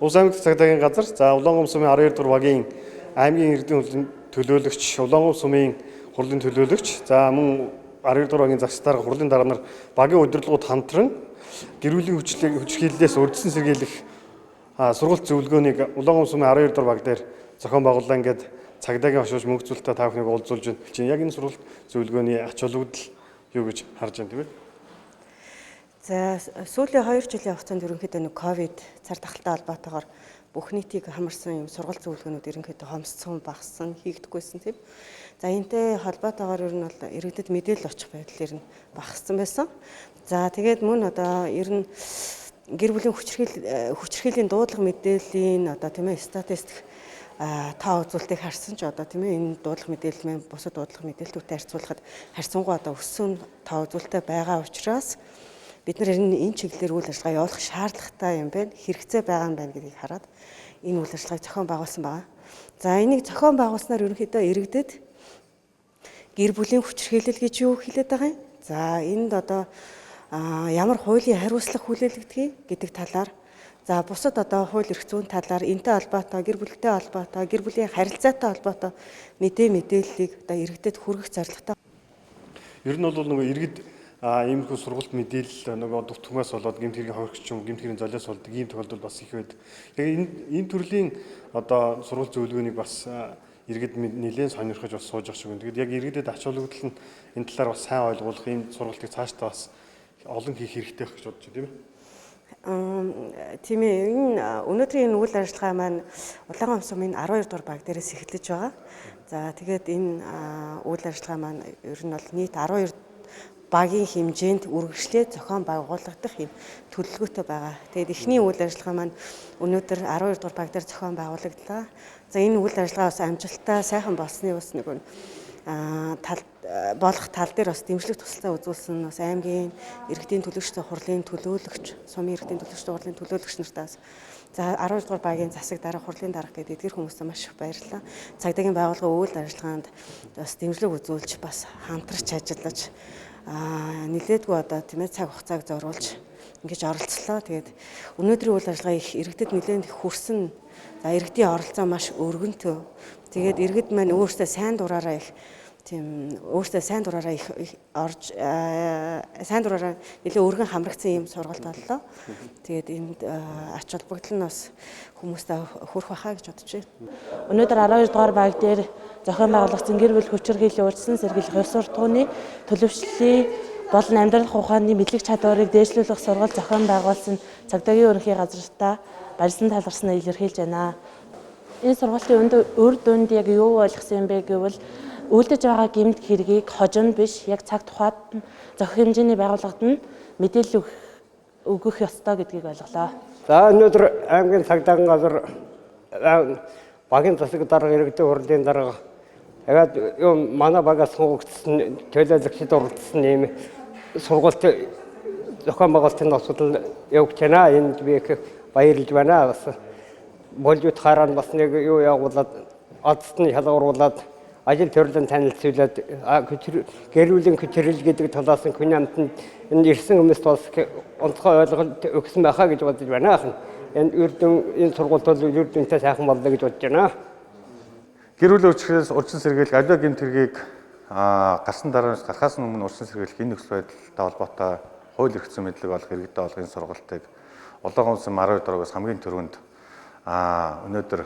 Улс аймаг цагдаагийн газар за Улаангом сумын 12 дугаар багийн аймгийн иргэдийн хурлын төлөөлөгч, Улаангом сумын хурлын төлөөлөгч, за мөн 12 дугаар багийн загс дарга хурлын дарга нар багийн удирдлагууд хамтран гэр бүлийн хүчирхийллээс урьдчилан сэргийлэх сургалт зөвлөгөөнийг Улаангом сумын 12 дугаар баг дээр зохион байгууллаа. Ингээд цагдаагийн хошууч мөнгө зүйлтэй та бүхнийг уулзуулж байна. Яг энэ сургалт зөвлөгөөний ач холбогдол юу гэж харж байна тийм ээ? За сүүлийн 2 жилийн хугацаанд ерөнхийдөө нэг ковид цар тахалтай холбоотойгоор бүх нийтийг хамарсан юм сургалт зөвлөгөөнүүд ерөнхийдөө хомсцсон, багассан, хийгдэггүйсэн тийм. За энэтэй холбоотойгоор ер нь бол иргэдэд мэдээлэл очих байдал ер нь багассан байсан. За тэгээд мөн одоо ер нь гэр бүлийн хүчирхийллийн дуудлага мэдээллийн одоо тийм ээ статистик тоо үзүүлэлтийг харсан ч одоо тийм ээ энэ дуудлага мэдээлэл маань бусад дуудлага мэдээлэлтүүтэй харьцуулахад харьцангуй одоо өссөн тоо үзүүлэлттэй байгаа учраас бид нар энэ чиглэлээр үйл ажиллагаа явуулах шаардлагатай юм байна, хэрэгцээ байгаа юм байна гэдгийг хараад энэ үйл ажиллагааг зохион байгуулсан байна. За энийг зохион байгуулснаар ерөнхийдөө иргэдэд гэр бүлийн хүчирхийлэл гэж юу хэлээд байгаа юм? За энд одоо ямар хуулийн хариуцлага хүлээлгдгийг гэдэг талаар за бусад одоо хууль эрх зүйн талаар энэтэй холбоотой гэр бүлтэй холбоотой гэр бүлийн харилцаатай холбоотой мэдээллийг одоо иргэдэд хүргэх зорилготой. Ер нь бол нөгөө иргэд иймэрхүү сургалт мэдээлэл нөгөө дутгмаас болоод гэмт хэргийн хохирогч юм гэмт хэргийн золиос болдог ийм тохиолдол бас их байдаг. Тэгээ энэ төрлийн одоо сургалт зөвлөгөөнийг бас иргэд нэлээд сонирхож бас сууж байгаа шиг байна. Тэгээд яг иргэдэд ач холбогдол нь энэ талаар бас сайн ойлгуулах энэ сургалтыг цаашдаа бас олон хийх хэрэгтэй байх гэж бодож байна тийм ээ. Тийм ээ. Энэ өнөөдрийн энэ үйл ажиллагаа маань Улаангом сумын 12 дугаар баг дээрээс эхэлж байгаа. За тэгээд энэ үйл ажиллагаа маань ер нь бол нийт 12 багийн хэмжээнд үргэлжлээд зохион байгуулагдах юм төлөвлөгөөтэй байгаа. Тэгээд эхний үйл ажиллагаа маань өнөөдөр 12 дугаар баг дээр зохион байгуулагдлаа. За энэ үйл ажиллагаа бас амжилттай сайхан болсны бас нэг тал дээр бас дэмжлэг тусалцаа үзүүлсэн бас аймгийн иргэдийн төлөөлөгчтэй хурлын төлөөлөгч, сумын иргэдийн төлөөлөгчтэй хурлын төлөөлөгч нартаас за 12 дугаар багийн засаг дарга хурлын дарга гэдэг эдгээр хүмүүстээ маш их баярлалаа. Цагдаагийн байгууллагын үйл ажиллагаанд бас дэмжлэг үзүүлж бас хамтарч ажиллаж нэлээдгүй одоо тийм ээ цаг хугацааг зориулж ингэж оролцлоо. Тэгээд өнөөдрийн үйл ажиллагаа их иргэдэд нэлээд хүрсэн. За иргэдийн оролцоо маш өргөнтэй. Тэгээд иргэд маань өөрсдөө сайн дураараа их орж сайн дураараа нэлээд өргөн хамрагдсан юм сургалт боллоо. Тэгээд энд ач холбогдол нь бас хүмүүстээ хүрэх байхаа гэж бодож байна. Өнөөдөр 12 дугаар баг дээр зохион байгуулагдсан гэр бүл хүчирхийллийн урьдчилан сэргийлэх ёс суртахууны төлөвшллийн болон амьдрах ухааны мэдлэг чадварыг дээшлүүлэх сургалт зохион байгуулсан цагдаагийн ерөнхий газартаа баярлан талархснаа илэрхийлж байна. Энэ сургалтын үр дүнд яг юу ойлгосон юм бэ гэвэл үлдэж байгаа гэмт хэргийг хожим биш яг цаг тухайд зохих хэмжээний байгууллагад нь мэдээлэл өгөх ёстой гэдгийг ойлголоо. За өнөөдөр аймгийн цагдаагийн газар багийн засаг дарга иргэдийн хурлын дарга ягаад манай багаас сонгогдсон төлөөлөгчд оролцсон ийм сургалт зохион байгуулалтын асуудал явуулж байна. Энд би их баярлж байна. Бас болжууд хараа бас нэг юу явуулаад одцны хялгаруулад ажил төрлөн танилцуулаад гэр бүлийн хүчирхийлэл гэдэг талаас нь хүний амтнд энэ ирсэн хүмүүст бас онцгой ойлголт өгсөн байхаа гэж бодож байна. Энэ сургалт бол үр дүнтэй сайхан боллоо гэж бодож байна. Гэр бүлийн урьдчилан сэргийлэх аливаа гэмт хэргийг гарсан гарахаас өмнө урьдчилан сэргийлэх энэ нөхцөл байдалтай холбоотой хууль эрх зүйн мэдлэг олох иргэдэд олгын сургалтыг Улаангом сум 12 дугаараас хамгийн түрүүнд өнөөдөр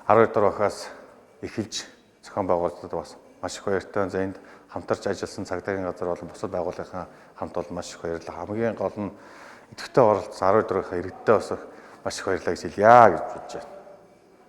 12 дугаараас эхэлж зохион байгуулалтад бас маш их баяртай. За энд хамтарч ажилласан цагдаагийн газар болон бусад байгууллагын хамт бол маш их баярлалаа. Хамгийн гол нь идэвхтэй оролцсон 12 дугаарынхаа иргэдэд бас маш их баярлалаа гэж хэлье гэж бодож байна.